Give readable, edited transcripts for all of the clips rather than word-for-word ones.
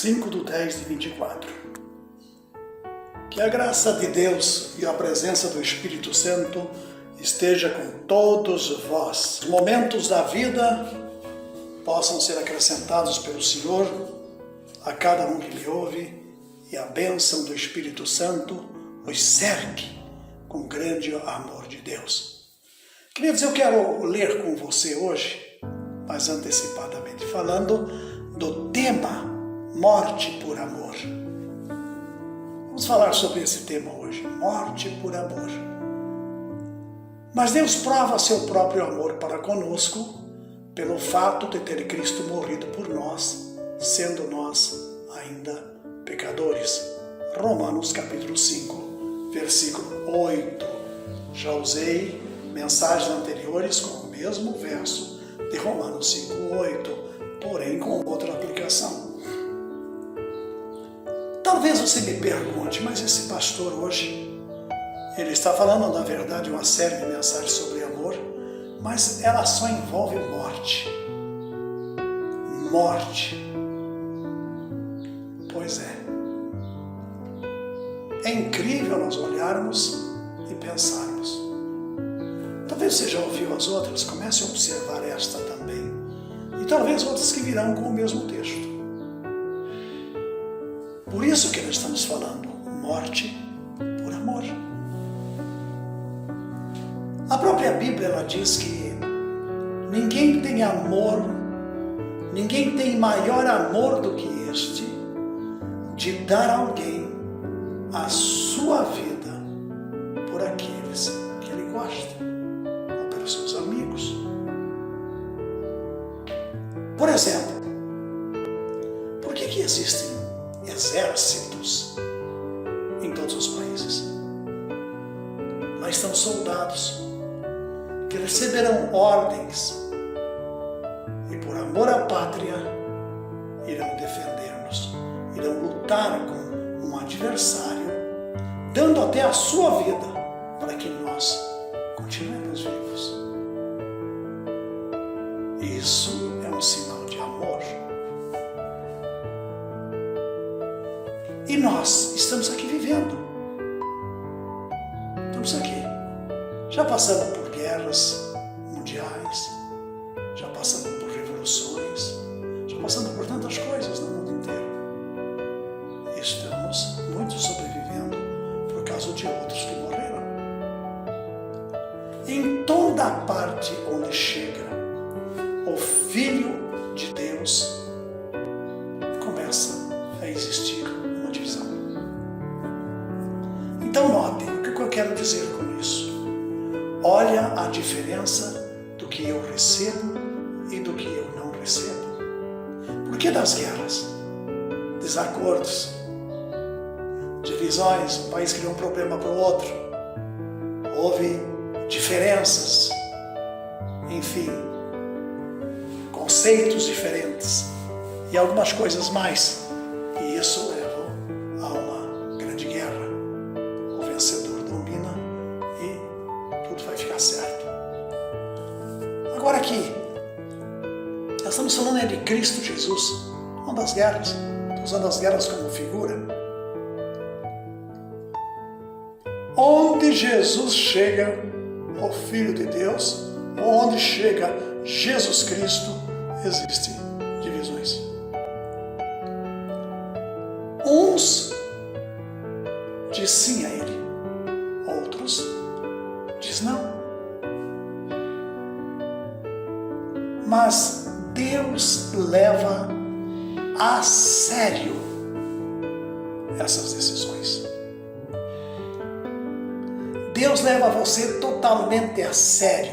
5/10/24. Que a graça de Deus e a presença do Espírito Santo esteja com todos vós. Os momentos da vida possam ser acrescentados pelo Senhor a cada um que lhe ouve, e a bênção do Espírito Santo os cerque com grande amor de Deus. Queridos, eu quero ler com você hoje, mais antecipadamente falando, do tema Morte por Amor. Vamos falar sobre esse tema hoje, morte por amor. Mas Deus prova seu próprio amor para conosco pelo fato de ter Cristo morrido por nós, sendo nós ainda pecadores. Romanos capítulo 5, versículo 8. Já usei mensagens anteriores com o mesmo verso de Romanos 5:8, porém com outra aplicação. Talvez você me pergunte, mas esse pastor hoje, ele está falando na verdade uma série de mensagens sobre amor, mas ela só envolve morte. Morte. Pois é. É incrível nós olharmos e pensarmos. Talvez você já ouviu as outras, comece a observar esta também. E talvez outras que virão com o mesmo texto. Por isso que nós estamos falando, morte por amor. A própria Bíblia ela diz que ninguém tem amor, ninguém tem maior amor do que este, de dar a alguém a sua vida por aqueles que ele gosta, ou pelos seus amigos. Por exemplo, por que existem exércitos em todos os países? Lá estão soldados que receberão ordens e por amor à pátria irão defender-nos, irão lutar com um adversário, dando até a sua vida para que nós continuemos vivos. Isso é um sinal de amor. E nós estamos aqui vivendo. Estamos aqui. Já passamos por guerras mundiais, já passamos por revoluções, já passamos por tantas coisas no mundo inteiro. Estamos muito sobrevivendo por causa de outros que morreram. Em toda a parte onde chega o Filho de Deus, começa a existir uma divisão. Então note o que eu quero dizer com isso. Olha a diferença do que eu recebo e do que eu não recebo. Por que das guerras? Desacordos, divisões, um país criou um problema para o outro, houve diferenças, enfim, conceitos diferentes e algumas coisas mais. E isso leva a uma grande guerra. O vencedor domina e tudo vai ficar certo. Agora aqui, nós estamos falando de Cristo Jesus, não das guerras. Estou usando as guerras como figura. Onde Jesus chega, o Filho de Deus, onde chega Jesus Cristo, existem divisões. Uns diz sim a Ele, outros diz não. Mas Deus leva a sério essas decisões. Deus leva você totalmente a sério,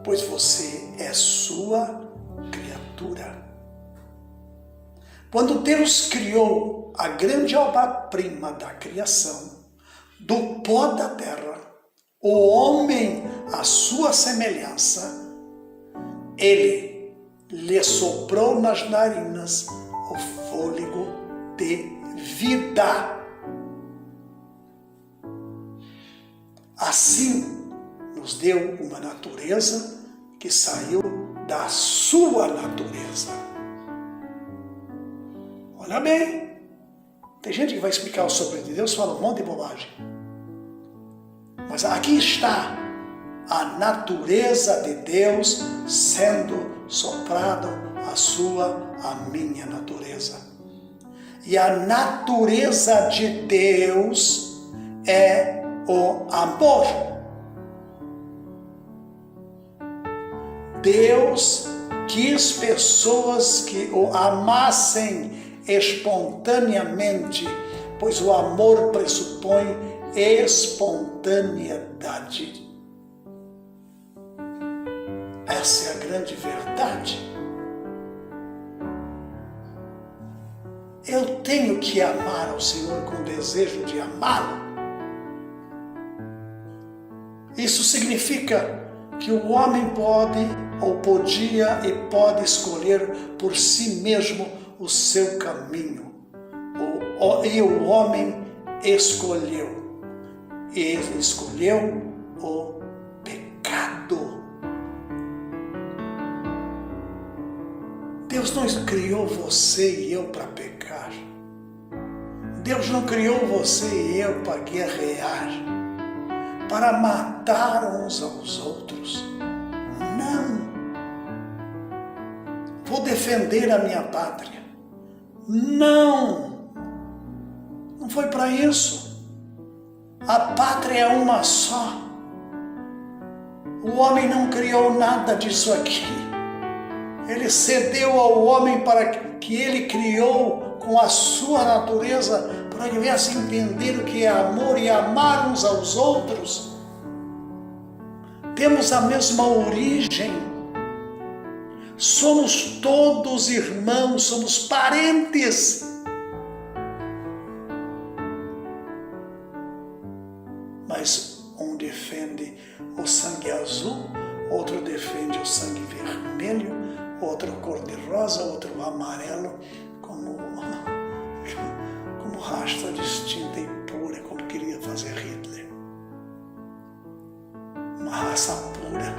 pois você é sua criatura. Quando Deus criou a grande obra-prima da criação, do pó da terra, o homem à sua semelhança, Ele lhe soprou nas narinas o fôlego de vida. Assim, nos deu uma natureza que saiu da sua natureza. Olha bem, tem gente que vai explicar o sobre de Deus, fala um monte de bobagem. Mas aqui está a natureza de Deus sendo soprado a minha natureza. E a natureza de Deus é o amor. Deus quis pessoas que o amassem espontaneamente, pois o amor pressupõe espontaneidade. Essa é a grande verdade. Eu tenho que amar ao Senhor com desejo de amá-lo. Isso significa que o homem pode, ou podia e pode escolher por si mesmo o seu caminho. E o homem escolheu. Ele escolheu o pecado. Deus não criou você e eu para pecar. Deus não criou você e eu para guerrear, para matar uns aos outros. Não. Vou defender a minha pátria. Não. Não foi para isso. A pátria é uma só. O homem não criou nada disso aqui. Ele cedeu ao homem para que ele criou com a sua natureza, para que viesse entender o que é amor e amar uns aos outros. Temos a mesma origem. Somos todos irmãos, somos parentes. Mas um defende o sangue azul, outro defende o sangue vermelho, outro cor-de-rosa, outro amarelo, como raça distinta e pura, como queria fazer Hitler. Uma raça pura.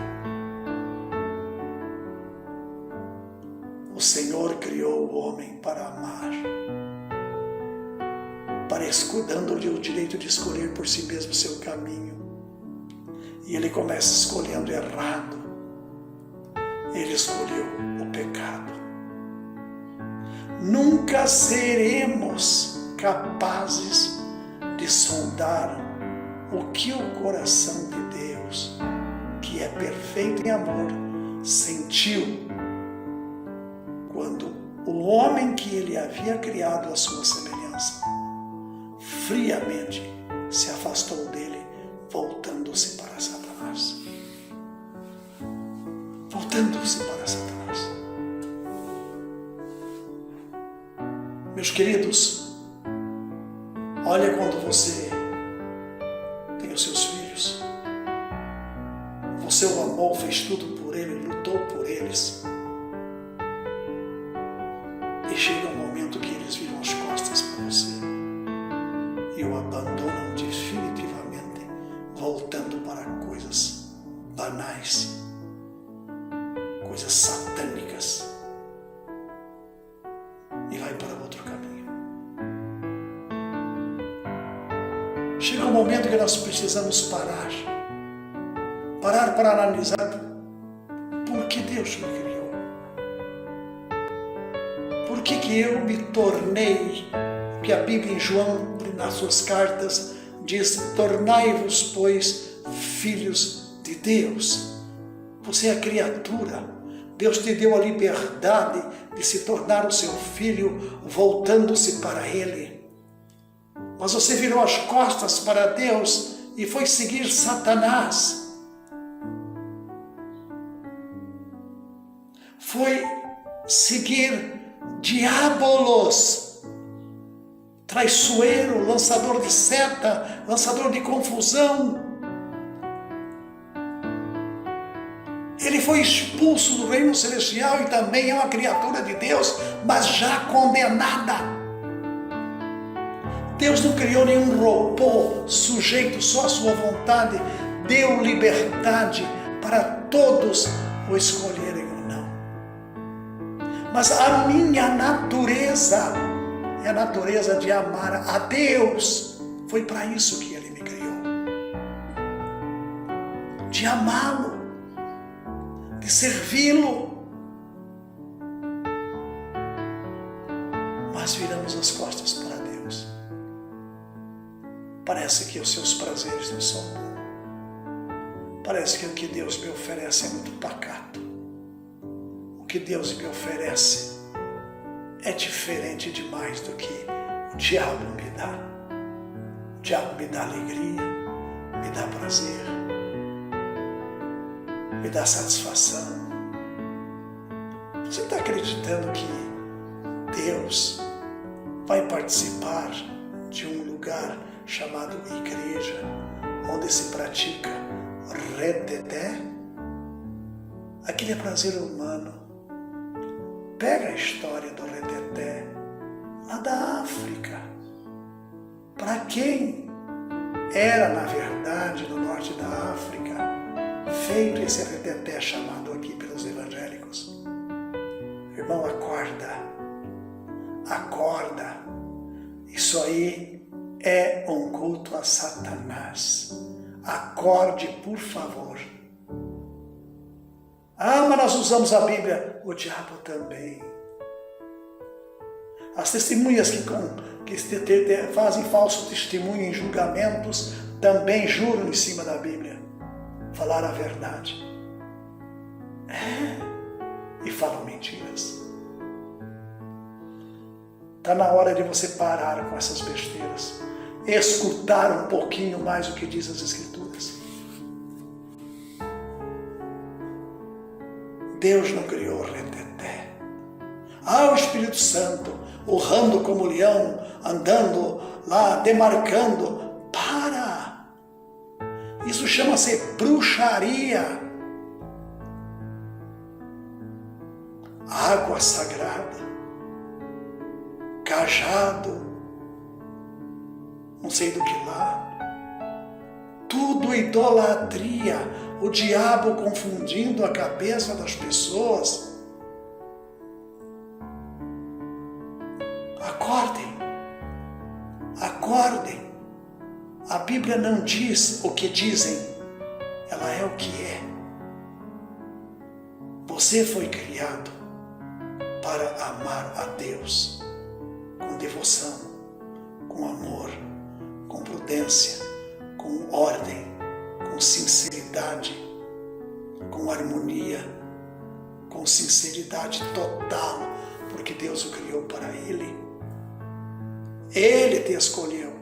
O Senhor criou o homem para amar, dando-lhe o direito de escolher por si mesmo seu caminho. E ele começa escolhendo errado. Ele escolheu o pecado. Nunca seremos capazes de sondar o que o coração de Deus, que é perfeito em amor, sentiu quando o homem que ele havia criado à sua semelhança friamente se afastou dele, voltando-se para Satanás. Voltando-se para Satanás. Meus queridos, olha quando você tem os seus filhos. Você o amou, fez tudo por ele, lutou por eles. E chega um momento que eles viram as costas para você e o abandonam definitivamente, voltando para coisas banais, coisas satânicas, e vai para outro caminho. Chega um momento que nós precisamos parar para analisar por que Deus me criou. Por que eu me tornei, que a Bíblia em João, nas suas cartas, diz: tornai-vos, pois, filhos de Deus. Você é criatura. Deus te deu a liberdade de se tornar o seu filho, voltando-se para Ele. Mas você virou as costas para Deus e foi seguir Satanás. Foi seguir diabolos, traiçoeiro, lançador de seta, lançador de confusão. Ele foi expulso do reino celestial e também é uma criatura de Deus, mas já condenada. Deus não criou nenhum robô sujeito só à sua vontade, deu liberdade para todos o escolherem ou não. Mas a minha natureza é a natureza de amar a Deus. Foi para isso que Ele me criou. De amá-lo, de servi-lo. Mas viramos as costas para Deus. Parece que os seus prazeres não são bons. Parece que o que Deus me oferece é muito pacato. O que Deus me oferece é diferente demais do que o diabo me dá. O diabo me dá alegria, me dá prazer, me dá satisfação. Você está acreditando que Deus vai participar de um lugar chamado igreja, onde se pratica reteté? Aquele é prazer humano. Pega a história do reteté lá da África. Para quem era, na verdade, no norte da África, feito esse reteté chamado aqui pelos evangélicos? Irmão, acorda. Acorda. Isso aí é um culto a Satanás. Acorde, por favor. Ah, mas nós usamos a Bíblia. O diabo também. As testemunhas que fazem falso testemunho em julgamentos também juram em cima da Bíblia falar a verdade. E falam mentiras. Está na hora de você parar com essas besteiras. Escutar um pouquinho mais o que diz as Escrituras. Deus não criou reteté. O Espírito Santo, urrando como leão, andando lá, demarcando. Para! Isso chama-se bruxaria. Água sagrada, cajado, não sei do que lá. Tudo idolatria. O diabo confundindo a cabeça das pessoas. Acordem. Acordem. A Bíblia não diz o que dizem. Ela é o que é. Você foi criado para amar a Deus com devoção, com amor, com prudência, com ordem, com sinceridade, com harmonia, com sinceridade total, porque Deus o criou para Ele. Ele te escolheu.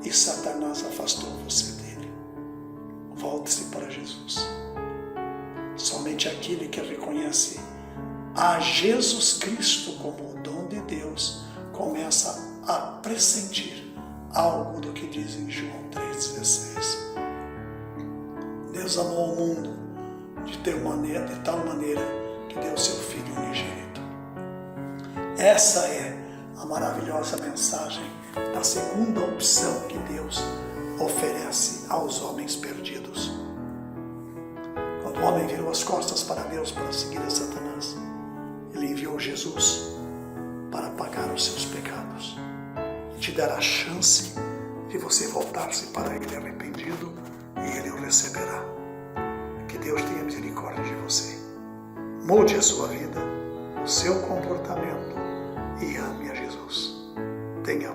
E Satanás afastou você dele. Volte-se para Jesus. Somente aquele que reconhece a Jesus Cristo como o dom de Deus começa a pressentir algo do que diz em João 3,16. Deus amou o mundo de tal maneira que deu seu Filho unigênito. Essa é a maravilhosa mensagem da segunda opção que Deus oferece aos homens perdidos. Quando o homem virou as costas para Deus para seguir a Satanás, Ele enviou Jesus para pagar os seus pecados e te dar a chance de você voltar-se para Ele arrependido, e Ele o receberá. Que Deus tenha misericórdia de você. Mude a sua vida, o seu comportamento, e ame a Jesus. Tenha